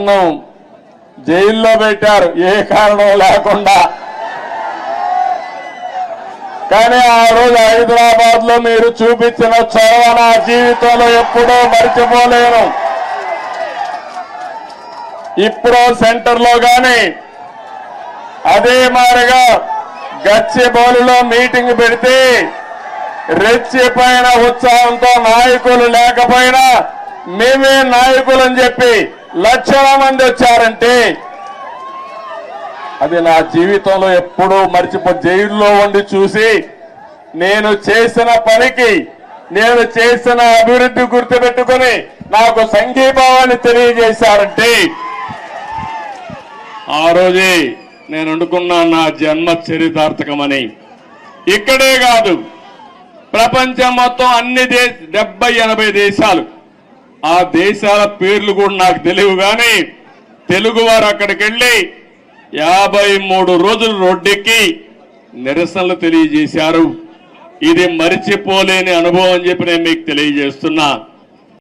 నన్ను జైల్లో పెట్టారు ఏ కారణం లేకుండా. కానీ ఆ రోజు హైదరాబాద్ లో మీరు చూపించిన చొరవ నా జీవితంలో ఎప్పుడూ మర్చిపోలేను. ఇప్పుడు సెంటర్లో గాని అదే మాదిరిగా గచ్చిబౌలిలో మీటింగ్ పెడితే రెచ్చిపోయిన ఉత్సాహంతో నాయకులు లేకపోయినా మేమే నాయకులని చెప్పి లక్షల మంది వచ్చారంటే అది నా జీవితంలో ఎప్పుడూ జైల్లో ఉండి చూసి నేను చేసిన పనికి నేను చేసిన అభివృద్ధి గుర్తుపెట్టుకుని నాకు సంఘీభావాన్ని తెలియజేశారంటే ఆ రోజే నేను అనుకున్నా నా జన్మ చరితార్థకమని. ఇక్కడే కాదు ప్రపంచం మొత్తం అన్ని 70-80 దేశాలు, ఆ దేశాల పేర్లు కూడా నాకు తెలియవు కానీ తెలుగు వారు అక్కడికి వెళ్ళి 53 రోజులు రోడ్డెక్కి నిరసనలు తెలియజేశారు. ఇది మరిచిపోలేని అనుభవం అని చెప్పి నేను మీకు తెలియజేస్తున్నా.